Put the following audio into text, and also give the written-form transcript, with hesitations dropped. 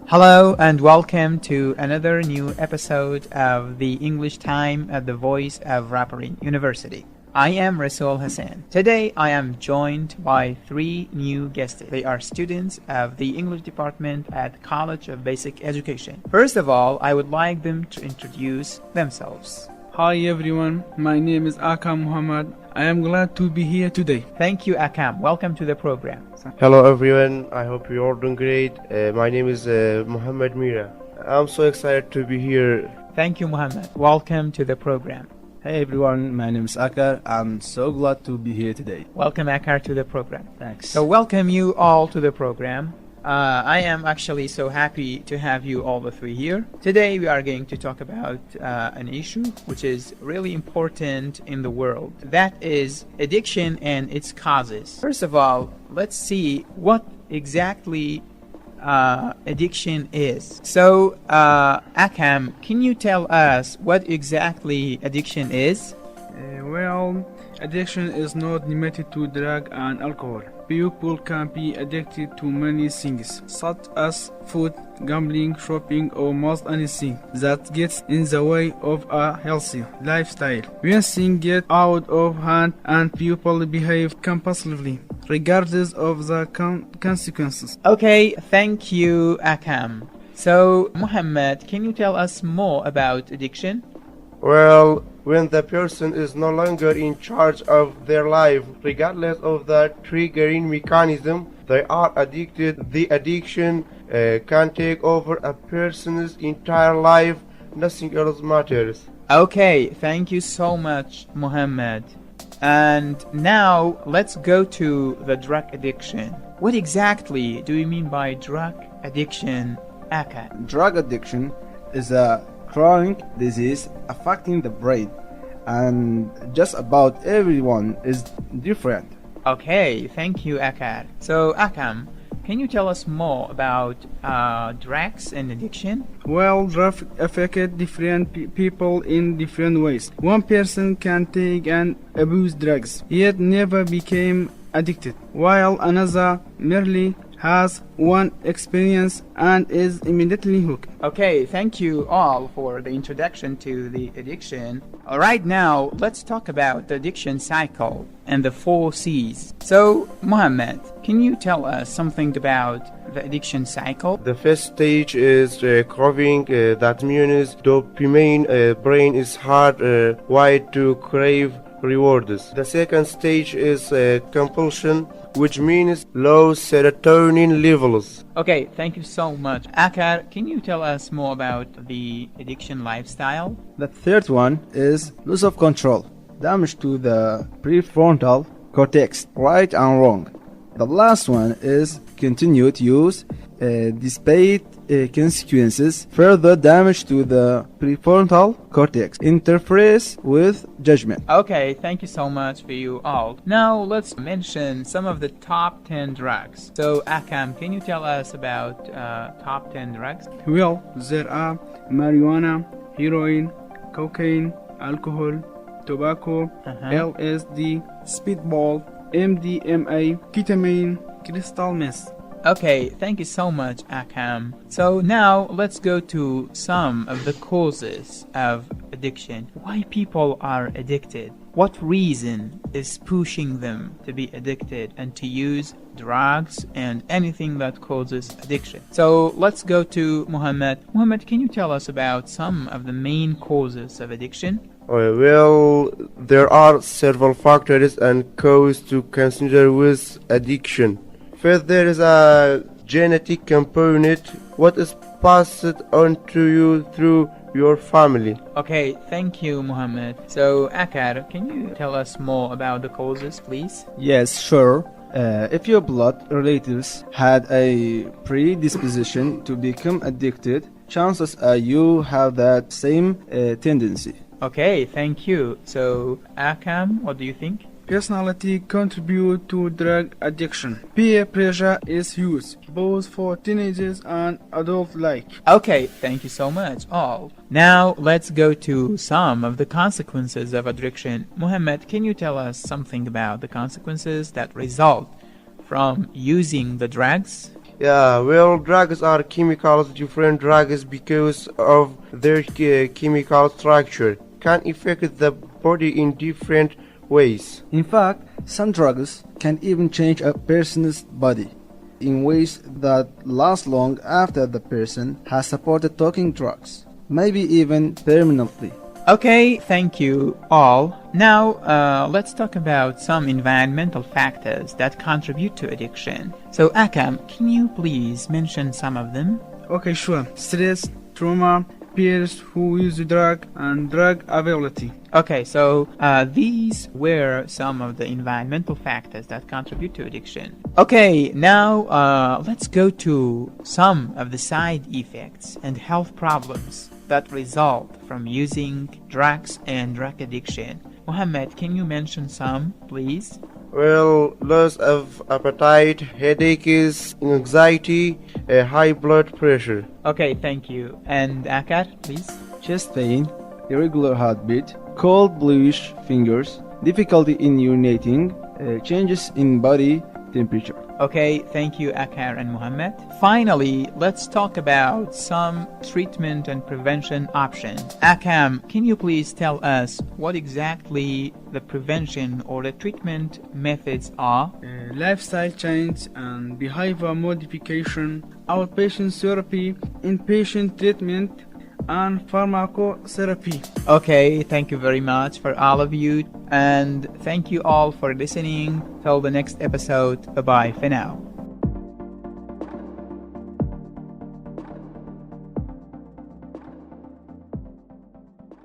Hello and welcome to another new episode of the English Time at the Voice of Rappering University. I am Rasul H. Today I am joined by three new guests. They are students of the English department at College of Basic Education. First of all, I would like them to introduce themselves. Hi everyone, my name is Akam Muhammed. I am glad to be here today. Thank you, Akam. Welcome to the program. Hello everyone, I hope you're all doing great. My name is Muhameed Meera. I'm so excited to be here. Thank you, Muhammad. Welcome to the program. Hey everyone, my name is Akar. I'm so glad to be here today. Welcome, Akar, to the program. Thanks. So welcome you all to the program. I am actually so happy to have you all the three here. Today we are going to talk about an issue which is really important in the world. That is addiction and its causes. First of all, let's see what exactly addiction is. So, Akam, can you tell us what exactly addiction is? Addiction is not limited to drug and alcohol. People can be addicted to many things, such as food, gambling, shopping, or most anything that gets in the way of a healthy lifestyle. When things get out of hand and people behave compulsively, regardless of the consequences. Okay, thank you, Akam. So, Muhammad, can you tell us more about addiction? Well, when the person is no longer in charge of their life, regardless of the triggering mechanism, they are addicted. The addiction can take over a person's entire life. Nothing else matters. Okay, thank you so much, Muhammad. And now let's go to the drug addiction. What exactly do you mean by drug addiction, Akar? Drug addiction is a chronic disease affecting the brain, and just about everyone is different. Okay, thank you, Akar. So, Akam, can you tell us more about drugs and addiction? Well, drugs affect different people in different ways. One person can take and abuse drugs, yet never became addicted, while another merely has one experience and is immediately hooked. Okay, thank you all for the introduction to the addiction. Alright, now let's talk about the addiction cycle and the 4 C's. So, Muhammad, can you tell us something about the addiction cycle? The first stage is craving. That means dopamine. Brain is hard wired to crave rewards. The second stage is compulsion, which means low serotonin levels. Okay, thank you so much. Akar, can you tell us more about the addiction lifestyle? The third one is loss of control, damage to the prefrontal cortex, right and wrong. The last one is continued use, despite consequences, further damage to the prefrontal cortex, interferes with judgment. Okay, thank you so much for you all. Now let's mention some of the top 10 drugs. So, Akam, can you tell us about top 10 drugs? Well, there are marijuana, heroin, cocaine, alcohol, tobacco, LSD, speedball, MDMA, ketamine, crystal meth. Okay, thank you so much, Akam. So now let's go to some of the causes of addiction. Why people are addicted? What reason is pushing them to be addicted and to use drugs and anything that causes addiction? So let's go to Muhammad. Muhammad, can you tell us about some of the main causes of addiction? Well, there are several factors and causes to consider with addiction. First, there is a genetic component. What is passed on to you through your family? Okay, thank you, Muhammad. So, Akar, can you tell us more about the causes, please? Yes, sure. If your blood relatives had a predisposition to become addicted, chances are you have that same tendency. Okay, thank you. So, Akam, what do you think? Personality contribute to drug addiction. Peer pressure is huge, both for teenagers and adults alike. Okay, thank you so much, all. Now, let's go to some of the consequences of addiction. Muhammad, can you tell us something about the consequences that result from using the drugs? Yeah, well, drugs are chemicals. Different drugs, because of their chemical structure, can affect the body in different ways. In fact, some drugs can even change a person's body in ways that last long after the person has supported taking drugs, maybe even permanently. Okay, thank you all. Now, let's talk about some environmental factors that contribute to addiction. So, Akam, can you please mention some of them? Okay, sure. Stress, trauma, peers who use the drug, and drug availability. Okay, so these were some of the environmental factors that contribute to addiction. Okay, now let's go to some of the side effects and health problems that result from using drugs and drug addiction. Muhammad, can you mention some, please? Well, loss of appetite, headaches, anxiety, high blood pressure. Okay, thank you. And Akar, please? Chest pain, irregular heartbeat, cold bluish fingers, difficulty in urinating, changes in body temperature. Okay, thank you, Akar and Muhammad. Finally, let's talk about some treatment and prevention options. Akam, can you please tell us what exactly the prevention or the treatment methods are? Lifestyle change and behavior modification, outpatient therapy, inpatient treatment, and pharmacotherapy. Okay, thank you very much for all of you, and thank you all for listening. Till the next episode, bye-bye for now.